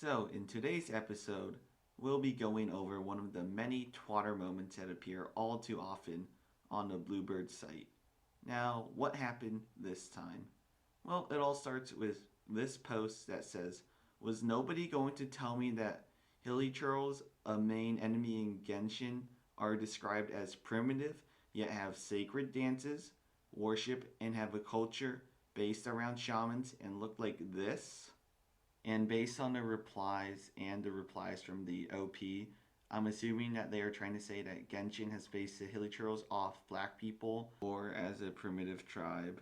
So, in today's episode, we'll be going over one of the many twatter moments that appear all too often on the Bluebird site. Now, what happened this time? Well, it all starts with this post that says, "Was nobody going to tell me that hilichurls, a main enemy in Genshin, are described as primitive, yet have sacred dances, worship, and have a culture based around shamans and look like this?" And based on the replies and the replies from the OP, I'm assuming that they are trying to say that Genshin has based the hilichurls off black people or as a primitive tribe,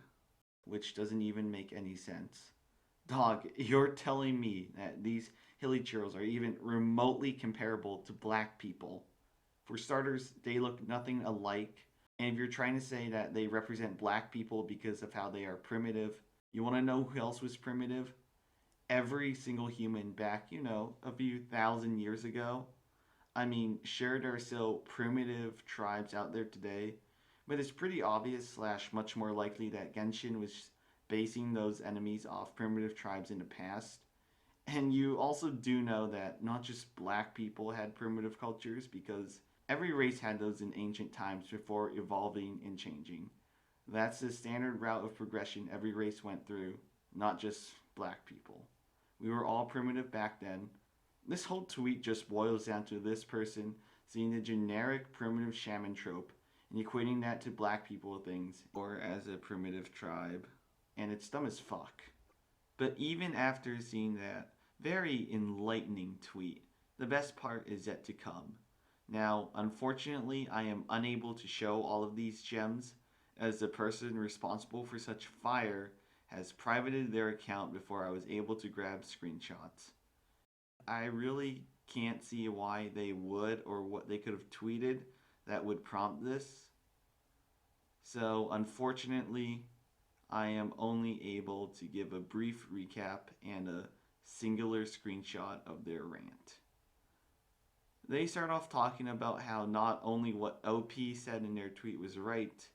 which doesn't even make any sense. Dog, you're telling me that these hilichurls are even remotely comparable to black people? For starters, they look nothing alike. And if you're trying to say that they represent black people because of how they are primitive, you want to know who else was primitive? Every single human back, a few thousand years ago. I mean, sure, there are still primitive tribes out there today, but it's pretty obvious slash much more likely that Genshin was basing those enemies off primitive tribes in the past. And you also do know that not just black people had primitive cultures, because every race had those in ancient times before evolving and changing. That's the standard route of progression every race went through, not just black people. We were all primitive back then. This whole tweet just boils down to this person seeing the generic primitive shaman trope and equating that to black people things or as a primitive tribe. And it's dumb as fuck. But even after seeing that very enlightening tweet, the best part is yet to come. Now, unfortunately, I am unable to show all of these gems as the person responsible for such fire has privated their account before I was able to grab screenshots. I really can't see why they would or what they could have tweeted that would prompt this. So, unfortunately, I am only able to give a brief recap and a singular screenshot of their rant. They start off talking about how not only what OP said in their tweet was right,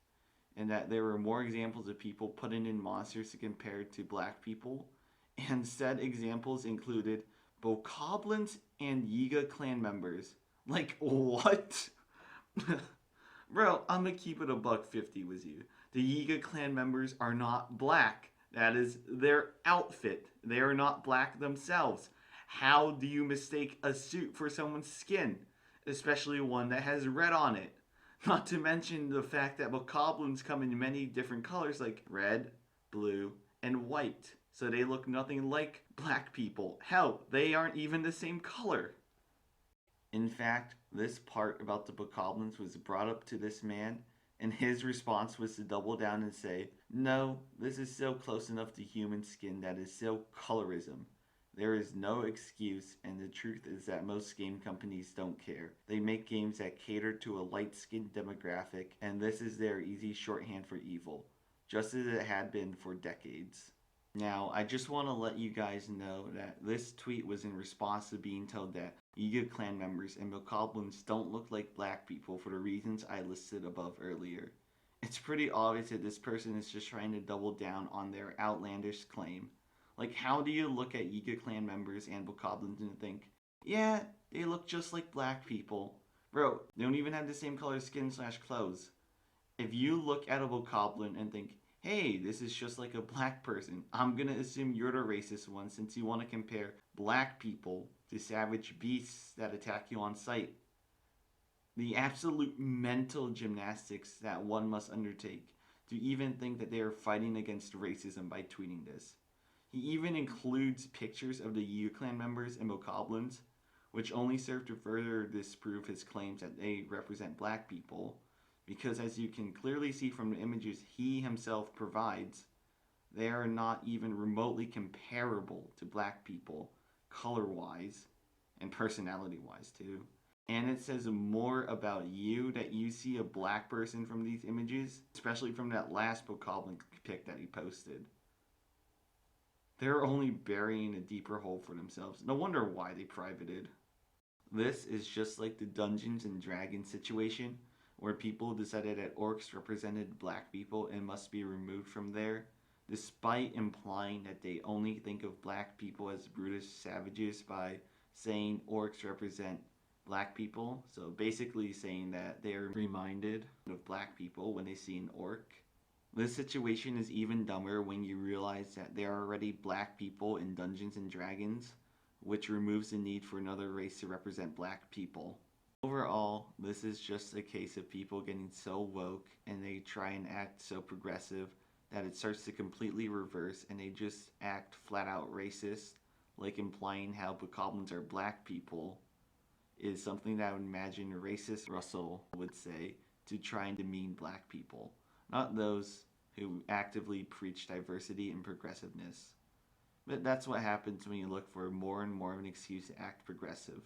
and that there were more examples of people putting in monsters to compare to black people, and said examples included Bokoblins and Yiga clan members. Like, what? Bro, I'm gonna keep it a buck 50 with you. The Yiga clan members are not black. That is their outfit. They are not black themselves. How do you mistake a suit for someone's skin? Especially one that has red on it. Not to mention the fact that bokoblins come in many different colors like red, blue, and white. So they look nothing like black people. Hell, they aren't even the same color. In fact, this part about the bokoblins was brought up to this man, and his response was to double down and say, "No, this is so close enough to human skin that is still colorism. There is no excuse, and the truth is that most game companies don't care. They make games that cater to a light-skinned demographic, and this is their easy shorthand for evil, just as it had been for decades." Now, I just want to let you guys know that this tweet was in response to being told that Yiga clan members and bokoblins don't look like black people for the reasons I listed above earlier. It's pretty obvious that this person is just trying to double down on their outlandish claim. Like, how do you look at Yiga clan members and bokoblins and think, yeah, they look just like black people? Bro, they don't even have the same color skin slash clothes. If you look at a bokoblin and think, hey, this is just like a black person, I'm gonna assume you're the racist one since you want to compare black people to savage beasts that attack you on sight. The absolute mental gymnastics that one must undertake to even think that they are fighting against racism by tweeting this. He even includes pictures of the Yiga clan members and bokoblins, which only serve to further disprove his claims that they represent black people, because as you can clearly see from the images he himself provides, they are not even remotely comparable to black people, color-wise, and personality-wise too. And it says more about you that you see a black person from these images, especially from that last bokoblin pic that he posted. They're only burying a deeper hole for themselves. No wonder why they privated. This is just like the Dungeons and Dragons situation, where people decided that orcs represented black people and must be removed from there. despite implying that they only think of black people as brutish savages by saying orcs represent black people. So basically saying that they are reminded of black people when they see an orc. This situation is even dumber when you realize that there are already black people in Dungeons and Dragons, which removes the need for another race to represent black people. Overall, this is just a case of people getting so woke and they try and act so progressive that it starts to completely reverse and they just act flat out racist, like implying how Bokoblins are black people is something that I would imagine racist Russell would say to try and demean black people, not those who actively preach diversity and progressiveness. But that's what happens when you look for more and more of an excuse to act progressive.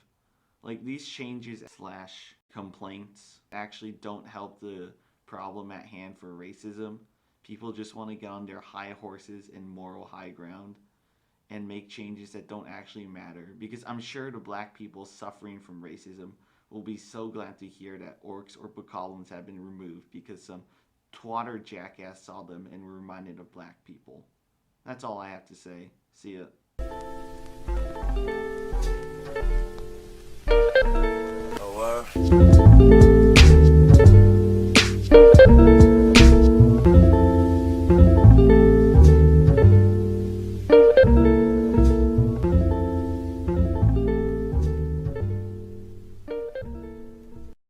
Like, these changes / complaints actually don't help the problem at hand for racism. People just want to get on their high horses and moral high ground and make changes that don't actually matter. Because I'm sure the black people suffering from racism will be so glad to hear that orcs or bokoblins have been removed because some twatter jackass saw them and were reminded of black people. That's all I have to say. See ya. Oh,